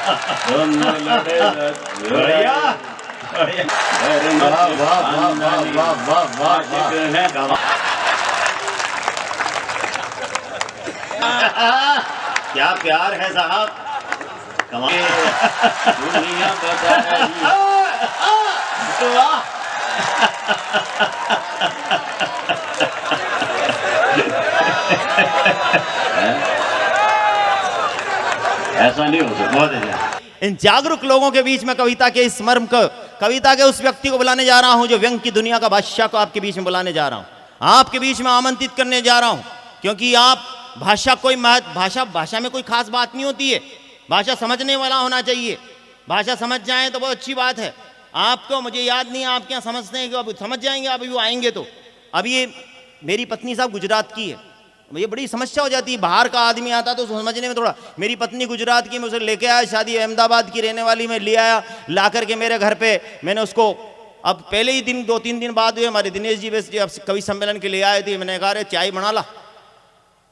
दोनों लड़े बढ़िया। वाह वाह वाह वाह वाह वाह वाह। क्या प्यार है साहब, कमाल। दुनिया बता रही वाह। ऐसा नहीं हो सकता। बहुत अच्छा। इन जागरूक लोगों के बीच में कविता के इस मर्म को, कविता के उस व्यक्ति को बुलाने जा रहा हूं जो व्यंग की दुनिया का बादशाह को आपके बीच में बुलाने जा रहा हूं, आपके बीच में आमंत्रित करने जा रहा हूं। क्योंकि आप भाषा कोई भाषा में कोई खास बात नहीं होती है। भाषा समझने वाला होना चाहिए। भाषा समझ जाए तो बहुत अच्छी बात है। आपको, मुझे याद नहीं आप क्या समझते हैं कि अब समझ जाएंगे, अभी वो आएंगे तो। अब ये मेरी पत्नी साहब गुजरात की है, ये बड़ी समस्या हो जाती है। बाहर का आदमी आता तो समझने में थोड़ा। मेरी पत्नी गुजरात की, मैं उसे लेके आया, शादी अहमदाबाद की रहने वाली, मैं ले आया, ला करके मेरे घर पे मैंने उसको, अब पहले ही दिन 2-3 दिन बाद हुए, हमारे दिनेश जी वैसे अब कवि सम्मेलन के लिए आए थे। मैंने कहा अरे चाय बना ला,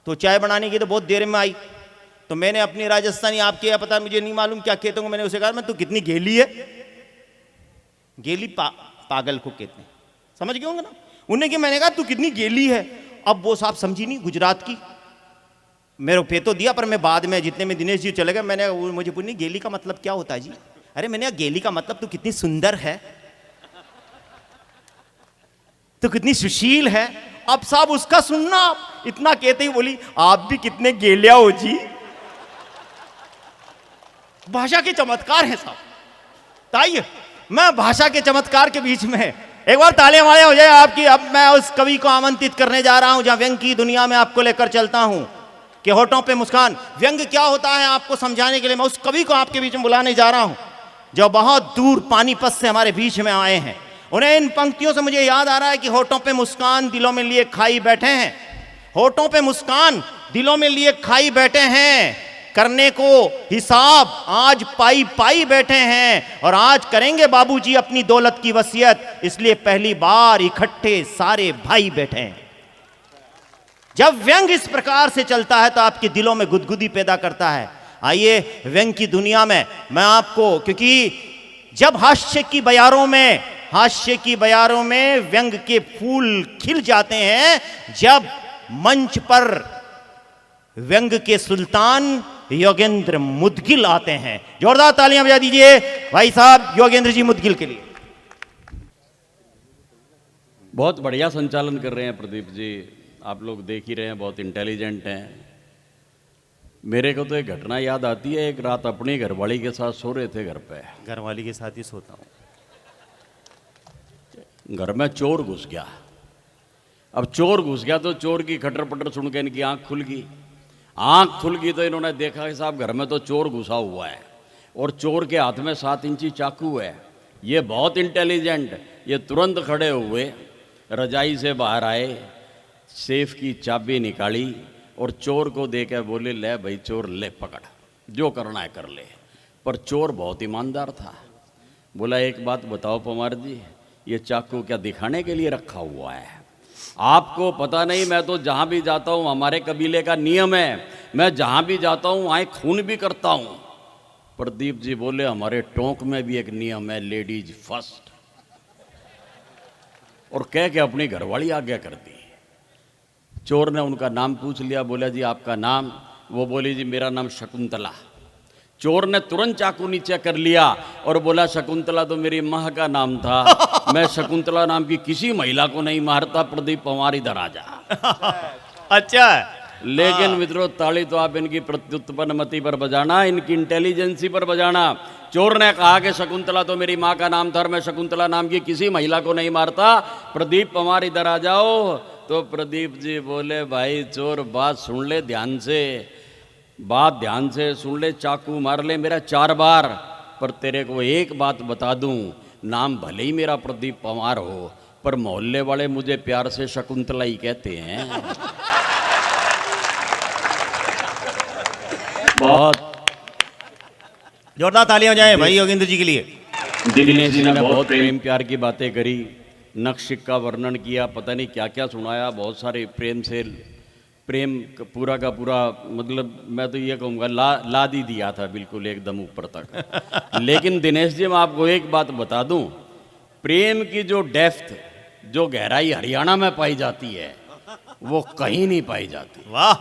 तो चाय बनाने की तो बहुत देर में आई। तो मैंने अपनी राजस्थानी, आपके या पता मुझे नहीं मालूम क्या कहते होंगे, मैंने उसे कहा मैं तू कितनी गेली है। गेली पागल को कहते हैं, समझ गए होंगे ना उन्हें कि मैंने कहा तू कितनी गेली है। अब वो साहब समझी नहीं गुजरात की, मेरे पे तो दिया, पर मैं बाद में जितने में दिनेश जी चले गए, मैंने मुझे पूछी गेली का मतलब क्या होता है जी। अरे मैंने कहा गेली का मतलब तू कितनी सुंदर है, तू कितनी सुशील है। अब साहब उसका सुनना, इतना कहते ही बोली आप भी कितने गेलिया हो जी। भाषा के चमत्कार है साहब। ताइए मैं भाषा के चमत्कार के बीच में एक बार तालियां मारे हो जाए आपकी। अब मैं उस कवि को आमंत्रित करने जा रहा हूं जहां व्यंग की दुनिया में आपको लेकर चलता हूं कि होठों पे मुस्कान। व्यंग क्या होता है आपको समझाने के लिए मैं उस कवि को आपके बीच में बुलाने जा रहा हूं जो बहुत दूर पानीपत से हमारे बीच में आए हैं। उन्हें इन पंक्तियों से मुझे याद आ रहा है कि होठों पे मुस्कान दिलों में लिए खाई बैठे हैं। होठों पे मुस्कान दिलों में लिए खाई बैठे हैं, करने को हिसाब आज पाई पाई बैठे हैं। और आज करेंगे बाबूजी अपनी दौलत की वसीयत, इसलिए पहली बार इकट्ठे सारे भाई बैठे हैं। जब व्यंग इस प्रकार से चलता है तो आपके दिलों में गुदगुदी पैदा करता है। आइए व्यंग की दुनिया में मैं आपको, क्योंकि जब हास्य की बयारों में व्यंग के फूल खिल जाते हैं, जब मंच पर व्यंग के सुल्तान योगेंद्र मुदगिल आते हैं। जोरदार तालियां बजा दीजिए भाई साहब योगेंद्र जी मुदगिल के लिए। बहुत बढ़िया संचालन कर रहे हैं प्रदीप जी, आप लोग देख ही रहे हैं, बहुत इंटेलिजेंट हैं। मेरे को तो एक घटना याद आती है, एक रात अपनी घरवाली के साथ सो रहे थे घर पे। घरवाली के साथ ही सोता हूं। घर में चोर घुस गया। अब चोर घुस गया तो चोर की खटर पटर सुन के इनकी आंख खुल गई। आंख खुल गई तो इन्होंने देखा कि साहब घर में तो चोर घुसा हुआ है और चोर के हाथ में 7 इंची चाकू है। ये बहुत इंटेलिजेंट, ये तुरंत खड़े हुए, रजाई से बाहर आए, सेफ की चाबी निकाली और चोर को दे के बोले ले भाई चोर ले पकड़, जो करना है कर ले। पर चोर बहुत ईमानदार था। बोला एक बात बताओ पवार जी, ये चाकू क्या दिखाने के लिए रखा हुआ है? आपको पता नहीं, मैं तो जहाँ भी जाता हूँ, हमारे कबीले का नियम है, मैं जहाँ भी जाता हूँ वहाँ खून भी करता हूँ। प्रदीप जी बोले हमारे टोंक में भी एक नियम है, लेडीज फर्स्ट। और कह के अपनी घरवाली आज्ञा कर दी। चोर ने उनका नाम पूछ लिया, बोला जी आपका नाम? वो बोली जी मेरा नाम शकुंतला। चोर ने तुरंत चाकू नीचे कर लिया और बोला शकुंतला तो मेरी माँ का नाम था, मैं शकुंतला नाम की किसी महिला को नहीं मारता, प्रदीप पवार इधर आ जा। अच्छा, लेकिन मित्रों ताली तो आप इनकी प्रत्युत्पन्न मति पर बजाना, इनकी इंटेलिजेंसी पर बजाना। चोर ने कहा कि शकुंतला तो मेरी माँ का नाम था और मैं शकुंतला नाम की किसी महिला को नहीं मारता, प्रदीप पवार इधर आ जाओ। तो प्रदीप जी बोले भाई चोर बात सुन ले ध्यान से, बात ध्यान से सुन ले, चाकू मार ले मेरा 4 बार, पर तेरे को एक बात बता दूं, नाम भले ही मेरा प्रदीप पवार हो पर मोहल्ले वाले मुझे प्यार से शकुंतला ही कहते हैं। बहुत जोरदार तालियां हो जाए भाई योगेंद्र जी के लिए। दिनेश जी ने बहुत प्रेम प्यार की बातें करी, नक्शिक का वर्णन किया, पता नहीं क्या क्या सुनाया, बहुत सारे प्रेम से प्रेम पूरा का पूरा, मतलब मैं तो ये कहूँगा लाद ही दिया था बिल्कुल एकदम ऊपर तक। लेकिन दिनेश जी मैं आपको एक बात बता दूं, प्रेम की जो डेप्थ, जो गहराई हरियाणा में पाई जाती है वो कहीं नहीं पाई जाती। वाह,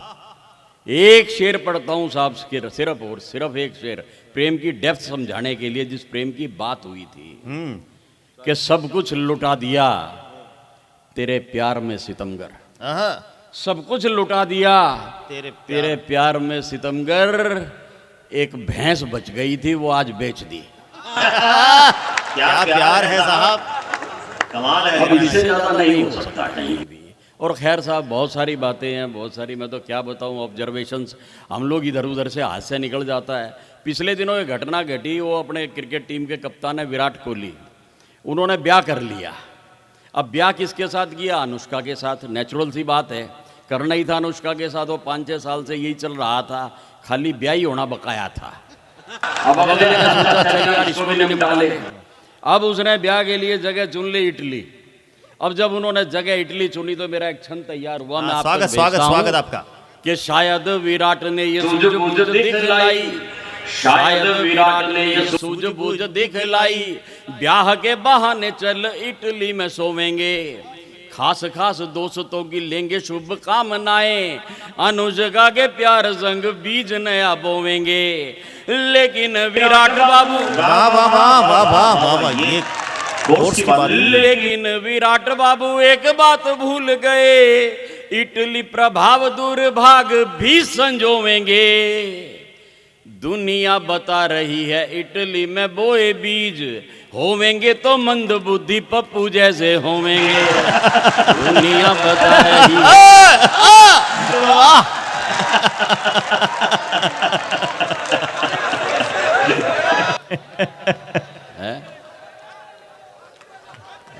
एक शेर पढ़ता हूँ साहब, सिर्फ और सिर्फ एक शेर प्रेम की डेप्थ समझाने के लिए, जिस प्रेम की बात हुई थी कि सब कुछ लुटा दिया तेरे प्यार में सितमगर, सब कुछ लुटा दिया तेरे प्यार में सितमगर, एक भैंस बच गई थी वो आज बेच दी। क्या प्यार है साहब, कमाल है। अब इससे ज्यादा नहीं हो सकता कहीं भी। और खैर साहब बहुत सारी बातें हैं, बहुत सारी, मैं तो क्या बताऊं, ऑब्जर्वेशंस हम लोग इधर उधर से हाथ से निकल जाता है। पिछले दिनों ये घटना घटी, वो अपने क्रिकेट टीम के कप्तान है विराट कोहली, उन्होंने ब्याह कर लिया। अब ब्याह किसके साथ किया? अनुष्का के साथ। नेचुरल सी बात है, करना ही था अनुष्का के साथ, वो 5-6 साल से यही चल रहा था, खाली ब्याह ही होना बकाया था। अब अगले ने सोचा चल यार इसको भी निपटा ले। अब उसने ब्याह के लिए जगह चुन ली इटली। अब जब उन्होंने जगह इटली चुनी तो मेरा एक क्षण तैयार हुआ, मैं आपको स्वागत आपका, कि शायद विराट ने ये सूझबूझ दिखलाई, शायद विराट ने ये सूझबूझ दिखलाई, ब्याह के बहाने चल इटली में सोवेंगे, खास खास दोस्तों की लेंगे शुभ कामनाएं, अनुष्का के प्यार संग बीज नया बोवेंगे। लेकिन विराट बाबू, वाह वाह वाह वाह वाह वाह वाह, ये लेकिन विराट बाबू एक बात भूल गए, इटली प्रभाव दुर्भाग भी संजोवेंगे। दुनिया बता रही है इटली में बोए बीज, होवेंगे तो मंद बुद्धि पप्पू जैसे होवेंगे। दुनिया बता रही है।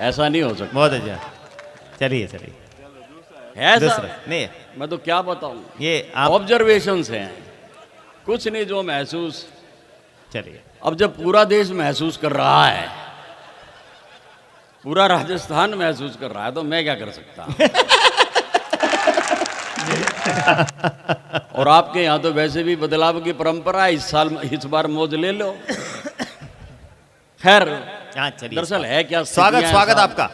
ऐसा नहीं हो सकता। बहुत अच्छा, चलिए चलिए, है दूसरा सर, नहीं, मैं तो क्या बताऊं, ये आप ऑब्जर्वेशंस हैं, कुछ नहीं जो महसूस। चलिए, अब जब पूरा देश महसूस कर रहा है, पूरा राजस्थान महसूस कर रहा है, तो मैं क्या कर सकता हूं? और आपके यहाँ तो वैसे भी बदलाव की परंपरा है, इस बार मौज ले लो। खैर हाँ चलिए, दरअसल है क्या, स्वागत आपका।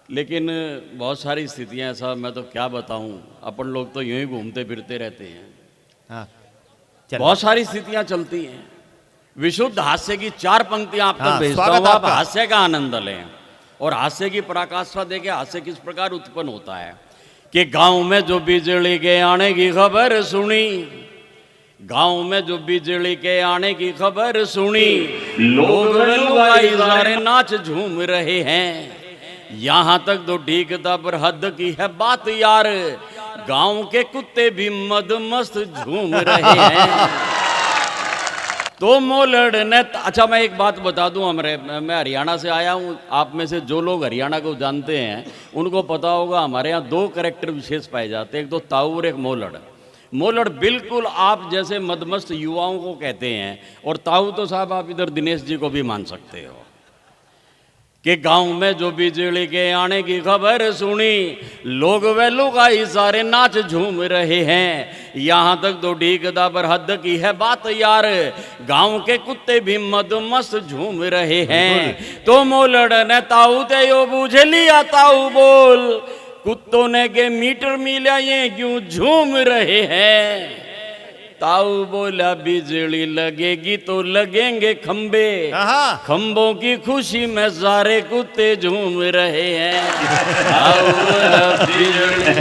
लेकिन बहुत सारी स्थितियां हैं साहब, मैं तो क्या बताऊं, अपन लोग तो यूं ही घूमते फिरते रहते हैं। हाँ, बहुत सारी स्थितियां चलती हैं। विशुद्ध हास्य की 4 पंक्तियां आप तक भेजता स्वागत हूं, आप आपका। हास्य का आनंद लें और हास्य की पराकाष्ठा देखें, हास्य किस प्रकार उत्पन्न होता है। कि गांव में जो बिजली के आने की खबर सुनी, गांव में जो बिजली के आने की खबर सुनी, लोग लुगाई सारे नाच झूम रहे हैं। यहां तक तो ठीक था पर हद की है बात यार, गांव के कुत्ते भी मद मस्त झूम रहे हैं। तो मोलड़ ने, अच्छा मैं एक बात बता दूं, मैं हरियाणा से आया हूं, आप में से जो लोग हरियाणा को जानते हैं उनको पता होगा, हमारे यहाँ 2 कैरेक्टर विशेष पाए जाते हैं, एक तो ताऊ और एक मोलड़। मोलड़ बिल्कुल आप जैसे मदमस्त युवाओं को कहते हैं, और ताऊ तो साहब आप इधर दिनेश जी को भी मान सकते हो। कि गांव में जो बिजली के आने की खबर सुनी, लोग वे लुगाई सारे नाच झूम रहे हैं। यहाँ तक तो ठीक था पर हद की है बात यार, गांव के कुत्ते भी मद मस्त झूम रहे हैं। तो मोलड़ ने ताऊ ते यो बूझ लिया, ताऊ बोल, कुत्तों ने के मीटर मिला ये क्यों झूम रहे हैं। ताऊ बोला बिजली लगेगी तो लगेंगे खंबे, खंबों की खुशी में सारे कुत्ते झूम रहे हैं। ताऊ बोला बिजली।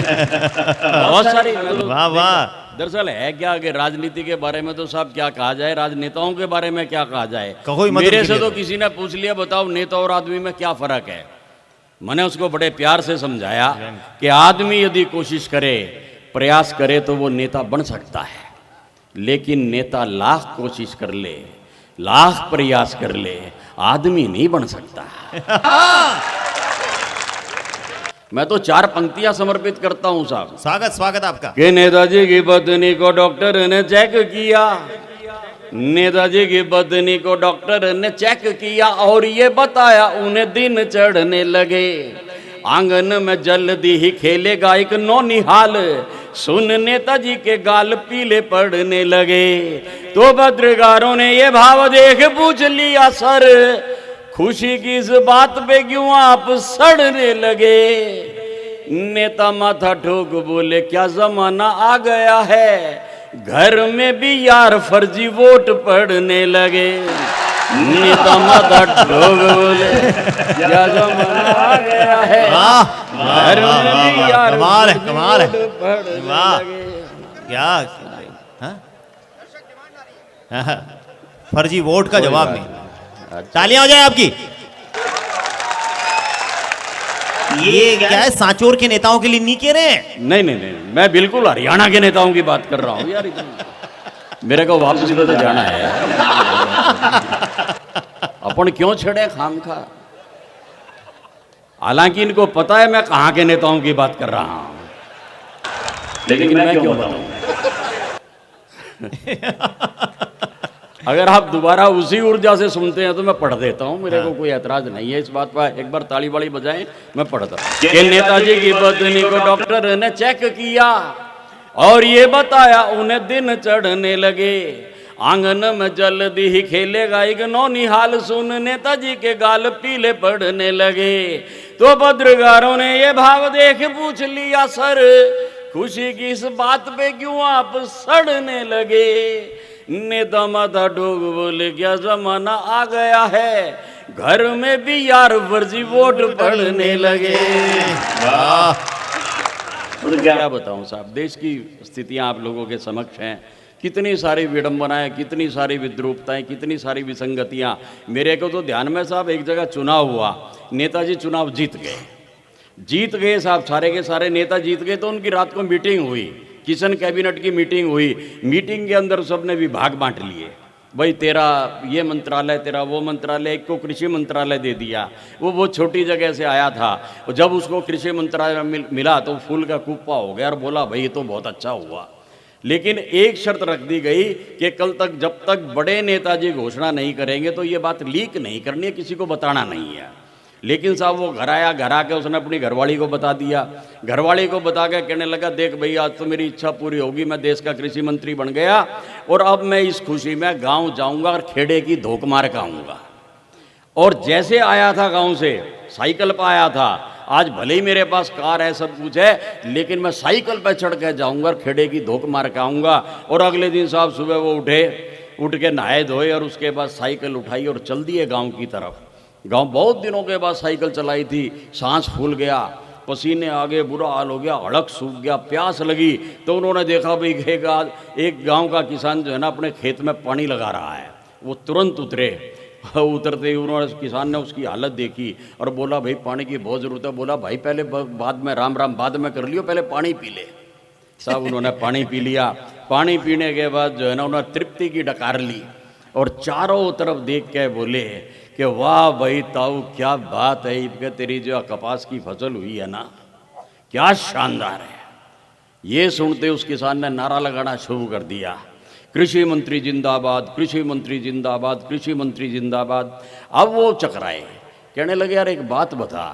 बहुत सारी, वाह वाह। दरअसल है क्या कि राजनीति के बारे में तो साहब क्या कहा जाए, राजनेताओं के बारे में क्या कहा जाए। मेरे से तो किसी ने पूछ लिया बताओ नेता और आदमी में क्या फर्क है। मैंने उसको बड़े प्यार से समझाया कि आदमी यदि कोशिश करे, प्रयास करे तो वो नेता बन सकता है, लेकिन नेता लाख कोशिश कर ले, लाख प्रयास कर ले, आदमी नहीं बन सकता। मैं तो 4 पंक्तियां समर्पित करता हूं साहब। स्वागत आपका। कि नेताजी की पत्नी को डॉक्टर ने चेक किया, नेताजी की पत्नी को डॉक्टर ने चेक किया और ये बताया उन्हें दिन चढ़ने लगे। आंगन में जल्दी ही खेलेगा एक नौनिहाल, सुन नेताजी के गाल पीले पड़ने लगे। तो पत्रकारों ने ये भाव देख पूछ लिया, सर खुशी की इस बात पे क्यों आप सड़ने लगे? नेता माथा ठोक बोले, क्या जमाना आ गया है, घर में भी यार फर्जी वोट पड़ने लगे। नेता माथा ठोक बोले, क्या जमाना आ गया है, घर में भी यार कमाल है, कमाल है। वोट पड़ने वाह। लगे। क्या हाँ? फर्जी वोट का जवाब नहीं। तालियां हो जाए आपकी। ये क्या है, सांचौर के नेताओं के लिए नहीं कह रहे हैं? नहीं नहीं नहीं, मैं बिल्कुल हरियाणा के नेताओं की बात कर रहा हूँ यार। मेरे को वापस तो जाना है। अपन क्यों छेड़े खाम खा? हालांकि इनको पता है मैं कहाँ के नेताओं की बात कर रहा हूँ, लेकिन मैं क्यों बताऊं? अगर आप दोबारा उसी ऊर्जा से सुनते हैं तो मैं पढ़ देता हूं, मेरे को कोई ऐतराज नहीं है इस बात पर। एक बार ताली वाली बजाएं, मैं पढ़ता हूं कि नेताजी की पत्नी को डॉक्टर ने चेक किया और ये बताया उन्हें दिन चढ़ने लगे। आंगन में जल्दी ही खेलेगा एक नौनिहाल, सुन नेताजी के गाल पीले पड़ने लगे। तो पत्रकारों ने ये भाव देख पूछ लिया, सर खुशी की इस बात पे क्यों आप सड़ने लगे? नेता माथा ठोक बोले, क्या जमाना आ गया है, घर में भी यार फर्जी वोट पड़ने लगे। तो क्या बताऊं साहब, देश की स्थितियां आप लोगों के समक्ष हैं। कितनी सारी विडंबनाएं, कितनी सारी विद्रूपताएं, कितनी सारी विसंगतियां। मेरे को तो ध्यान में साहब एक जगह चुनाव हुआ, नेताजी चुनाव जीत गए साहब, सारे के सारे नेता जीत गए। तो उनकी रात को मीटिंग हुई, किशन कैबिनेट की मीटिंग हुई। मीटिंग के अंदर सबने विभाग बांट लिए, भाई तेरा ये मंत्रालय, तेरा वो मंत्रालय। एक को कृषि मंत्रालय दे दिया, वो छोटी जगह से आया था। और जब उसको कृषि मंत्रालय मिला तो फूल का कुप्पा हो गया और बोला भाई ये तो बहुत अच्छा हुआ। लेकिन एक शर्त रख दी गई कि कल तक जब तक बड़े नेताजी घोषणा नहीं करेंगे तो ये बात लीक नहीं करनी है, किसी को बताना नहीं है। लेकिन साहब वो घर आया, घर आके उसने अपनी घरवाली को बता दिया। घरवाली को बता के कहने लगा, देख भई आज तो मेरी इच्छा पूरी होगी, मैं देश का कृषि मंत्री बन गया और अब मैं इस खुशी में गांव जाऊंगा और खेड़े की धोख मार के आऊंगा। और जैसे आया था गांव से, साइकिल पर आया था। आज भले ही मेरे पास कार है, सब कुछ है, लेकिन मैं साइकिल पर चढ़ के जाऊंगा और खेड़े की धोख मार के आऊंगा। और अगले दिन साहब सुबह वो उठ के नहाए धोए और उसके बाद साइकिल उठाई और चल दिए गाँव की तरफ। गांव बहुत दिनों के बाद साइकिल चलाई थी, सांस फूल गया, पसीने आ गए, बुरा हाल हो गया, हड़क सूख गया, प्यास लगी। तो उन्होंने देखा भाई एक गांव का किसान जो है ना अपने खेत में पानी लगा रहा है। वो तुरंत उतरते ही उन्होंने, किसान ने उसकी हालत देखी और बोला भाई पानी की बहुत ज़रूरत है। बोला भाई पहले बाद में राम राम बाद में कर लियो, पहले पानी पी ले। साहब उन्होंने पानी पी लिया। पानी पीने के बाद जो है ना उन्होंने तृप्ति की डकार ली और चारों तरफ देख के बोले कि वाह भाई ताऊ क्या बात है, कि तेरी जो कपास की फसल हुई है ना क्या शानदार है। ये सुनते उस किसान ने नारा लगाना शुरू कर दिया, कृषि मंत्री जिंदाबाद, कृषि मंत्री जिंदाबाद, कृषि मंत्री जिंदाबाद। अब वो चकराए, कहने लगे यार एक बात बता,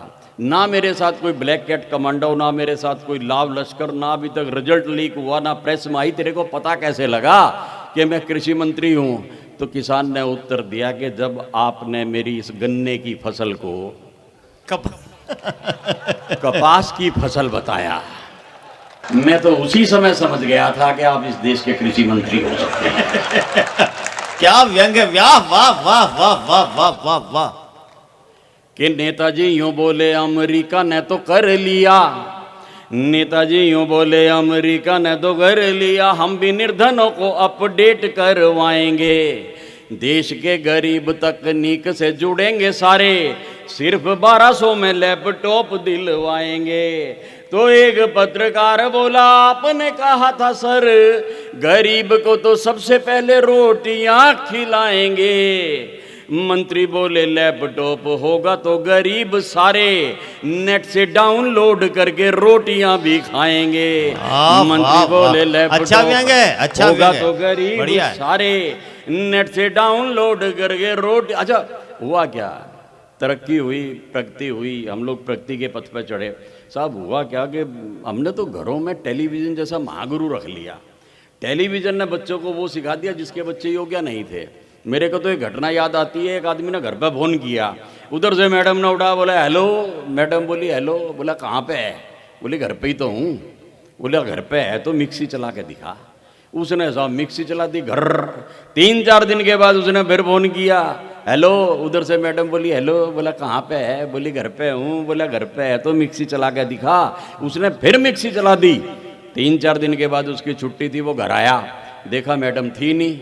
ना मेरे साथ कोई ब्लैक कैट कमांडो, ना मेरे साथ कोई लाव लश्कर, ना अभी तक रिजल्ट लीक हुआ, ना प्रेस में आई, तेरे को पता कैसे लगा कि मैं कृषि मंत्री हूँ? तो किसान ने उत्तर दिया कि जब आपने मेरी इस गन्ने की फसल को कपास की फसल बताया, मैं तो उसी समय समझ गया था कि आप इस देश के कृषि मंत्री हो सकते हैं। क्या व्यंग है, वाह वाह वाह वाह वाह वाह वाह वाह। कि नेताजी यूं बोले अमेरिका ने तो कर लिया, नेताजी यूं बोले अमेरिका ने तो कर लिया, हम भी निर्धनों को अपडेट करवाएंगे, देश के गरीब तकनीक से जुड़ेंगे सारे, सिर्फ 1200 में लैपटॉप दिलवाएंगे। तो एक पत्रकार बोला, आपने कहा था सर गरीब को तो सबसे पहले रोटियां खिलाएंगे। मंत्री बोले लैपटॉप होगा तो गरीब सारे नेट से डाउनलोड करके रोटियां भी खाएंगे। मंत्री बोले लैपटॉप होगा तो गरीब सारे नेट से डाउनलोड करके रोटी। अच्छा हुआ क्या, तरक्की हुई, प्रगति हुई, हम लोग प्रगति के पथ पर चढ़े। साहब हुआ क्या कि हमने तो घरों में टेलीविज़न जैसा महागुरु रख लिया। टेलीविज़न ने बच्चों को वो सिखा दिया जिसके बच्चे योग्य नहीं थे। मेरे को तो एक घटना याद आती है, एक आदमी ने घर पे फ़ोन किया, उधर से मैडम ने उठा, बोला हेलो। मैडम बोली हेलो। बोला कहाँ पे है? बोली घर पे ही तो हूँ। बोला घर पे है तो मिक्सी चला के दिखा। उसने साहब मिक्सी चला दी, घर। 3-4 दिन के बाद उसने फिर फ़ोन किया, हेलो। उधर से मैडम बोली हेलो। बोला कहाँ पे है? बोली घर पे हूँ। बोला घर पे है तो मिक्सी चला के दिखा। उसने फिर मिक्सी चला दी। 3-4 दिन के बाद उसकी छुट्टी थी, वो घर आया, देखा मैडम थी नहीं।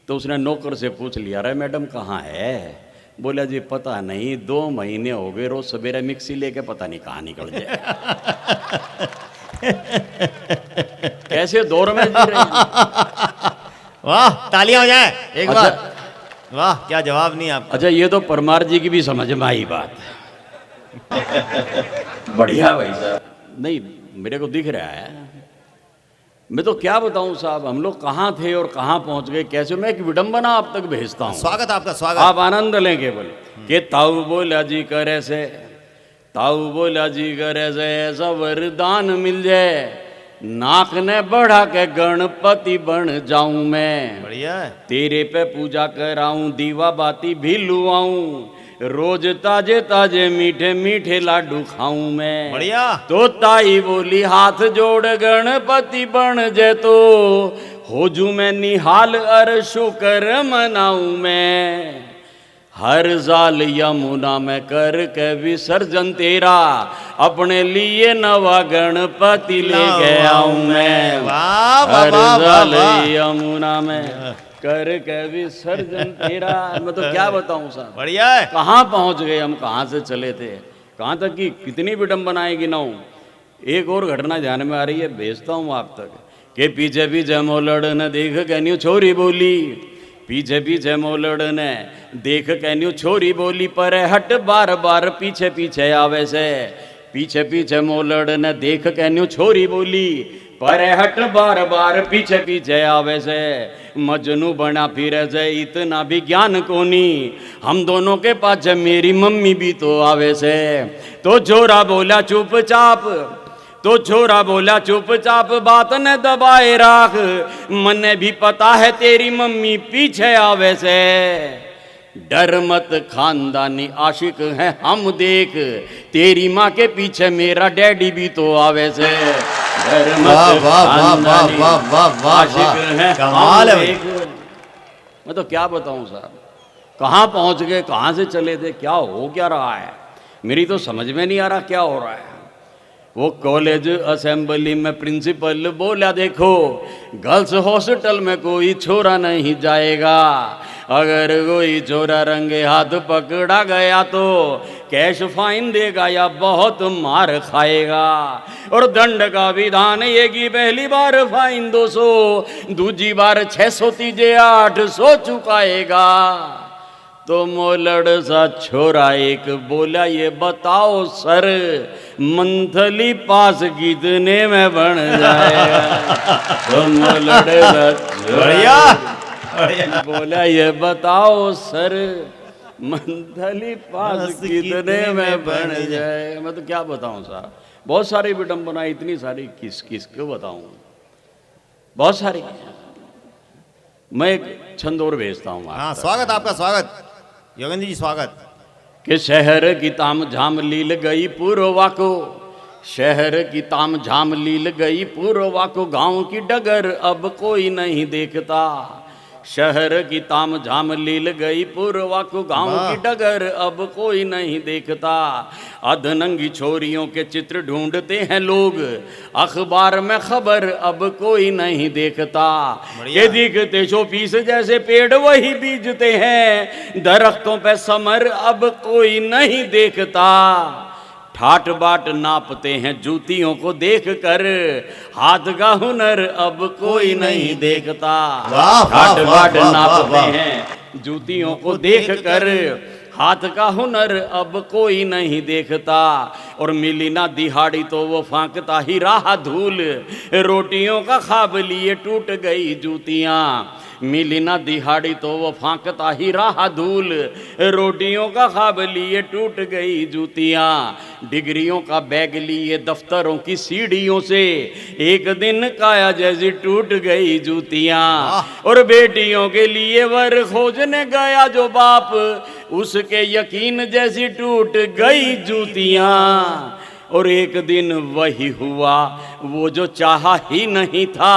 तो उसने नौकर से पूछ लिया, अरे मैडम कहाँ है? बोला जी पता नहीं, 2 महीने हो गए, रोज सवेरे मिक्सी लेके पता नहीं कहाँ निकल जाए। कैसे दौर में जी रहे हैं। वाह, तालियां हो जाए एक अच्छा, बार। वाह, क्या जवाब नहीं आपका। अच्छा ये तो परमार जी की भी समझ में आई बात। बढ़िया भाई साहब। नहीं मेरे को दिख रहा है। मैं तो क्या बताऊं साहब, हम लोग कहाँ थे और कहाँ पहुंच गए कैसे। मैं एक विडंबना आप तक भेजता हूं, स्वागत आपका, स्वागत। आप आनंद लें केवल। कि ताऊ बोला जी करे से, ताऊ बोला जी करे से ऐसा वरदान मिल जाए, नाक ने बढ़ा के गणपति बन जाऊं मैं। बढ़िया है। तेरे पे पूजा कराऊं, दीवा बाती भी लुआऊं, रोज ताजे ताजे मीठे मीठे लाडू खाऊं मैं। बढ़िया। तो ताई बोली हाथ जोड़ गणपति बन जे तो, हो जू मैं निहाल अर शुकर मनाऊं मैं। हर साल यमुना में कर के विसर्जन तेरा, अपने लिए नवा गणपति ले गया हूं मैं। वाह, वाह, हर वाह, साल वाह। यमुना में कर के विसर्जन तेरा। मैं तो क्या बताऊं साहब, बढ़िया है। कहाँ पहुंच गए हम, कहाँ से चले थे, कहाँ तक की कितनी विडंबनाएं गिनाऊं। एक और घटना ध्यान में आ रही है, भेजता हूं आप तक। के पीछे पीछे मोलड़ ने देख कैन्यू छोरी बोली, पीछे पीछे मोलड़ ने देख कैन्यू छोरी बोली, पर हट बार बार पीछे पीछे आवे से। पीछे पीछे मोलड़ ने देख कैन्यू छोरी बोली, पर हट बार बार पीछे पीछे आवे से। मजनू बना फिरे से इतना भी ज्ञान कोनी, हम दोनों के पास मेरी मम्मी भी तो आवे से। तो छोरा बोला चुपचाप, तो छोरा बोला चुपचाप बात न दबाए राख, मने भी पता है तेरी मम्मी पीछे आवे से। डर मत खानदानी आशिक है हम देख, तेरी माँ के पीछे मेरा डैडी भी तो आवे से। डर मत खानदानी आशिक है कमाल है हम भाई। देख। मैं तो क्या बताऊं साहब, कहाँ पहुंच गए, कहाँ से चले थे, क्या हो क्या रहा है, मेरी तो समझ में नहीं आ रहा क्या हो रहा है। वो कॉलेज असेंबली में प्रिंसिपल बोला देखो, गर्ल्स हॉस्टल में कोई छोरा नहीं जाएगा, अगर कोई छोरा रंगे हाथ पकड़ा गया तो कैश फाइन देगा या बहुत मार खाएगा। और दंड का विधान ये कि पहली बार फाइन 200, दूजी बार 600, तीजे 800 चुकाएगा। तो मोलड़ सा छोरा एक बोला, ये बताओ सर मंथली पास कितने में बन जाएगा। तो मोलड़ सा छोरा बोला, ये बताओ सर मंथली पास कितने में बन जाएगा। मैं तो क्या बताऊं साहब, बहुत सारी विडंबना, इतनी सारी किस किस को बताऊं, बहुत सारी। मैं एक छंद और भेजता हूं। हाँ, स्वागत आपका, स्वागत योगेंद्र जी, स्वागत। कि शहर की ताम झाम लील गई पूर्वा को, शहर की ताम झाम लील गई पूर्वा को, गांव की डगर अब कोई नहीं देखता। शहर की ताम झाम लील गई पूर्वा को, गांव की डगर अब कोई नहीं देखता। अधनंगी छोरियों के चित्र ढूंढते हैं लोग, अखबार में खबर अब कोई नहीं देखता। ये दिखते शोपीस जैसे पेड़ वही बीजते हैं, दरख्तों पे समर अब कोई नहीं देखता। ठाट बाट नापते हैं जूतियों को देख कर, हाथ का हुनर अब कोई नहीं देखता। ठाट बाट नापते हैं जूतियों को देख कर, हाथ का हुनर अब कोई नहीं देखता। और मिली ना दिहाड़ी तो वो फांकता ही रहा धूल, रोटियों का ख्वाब लिए टूट गई जूतियाँ। मिली ना दिहाड़ी तो वो फांकता ही रहा धूल, रोटियों का ख्वाब लिए टूट गई जूतियाँ। डिग्रियों का बैग लिए दफ्तरों की सीढ़ियों से एक दिन काया जैसी टूट गई जूतियां, और बेटियों के लिए वर खोजने गया जो बाप, उसके यकीन जैसी टूट गई जूतियां। और एक दिन वही हुआ वो जो चाहा ही नहीं था,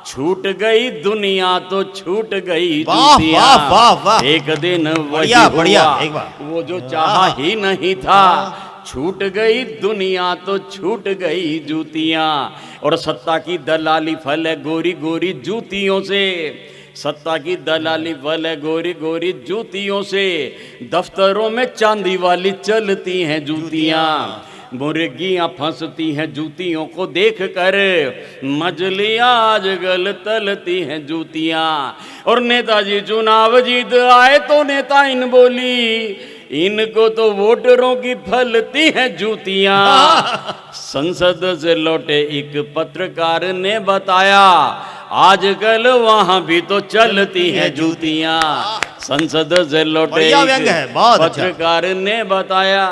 छूट गई दुनिया तो छूट गई वाह, जूतियां। वाह, वाह, वाह। एक दिन वही बढ़िया, बढ़िया, हुआ एक बार। वो जो चाहा ही नहीं था, छूट गई दुनिया तो छूट गई जूतियां। और सत्ता की दलाली फल है गोरी गोरी जूतियों से, सत्ता की दलाली फल है गोरी गोरी जूतियों से, दफ्तरों में चांदी वाली चलती हैं जूतियां। मुर्गियां फंसती हैं जूतियों को देख कर, मछलियां आजकल तलती हैं जूतियां। और नेताजी चुनाव जीत आए तो नेता इन बोली, इनको तो वोटरों की फलती हैं जूतियां। संसद से लौटे एक पत्रकार ने बताया, आजकल वहां भी तो चलती हैं जूतियां। संसद से लौटे बढ़िया व्यंग है, बहुत अच्छा। पत्रकार ने बताया,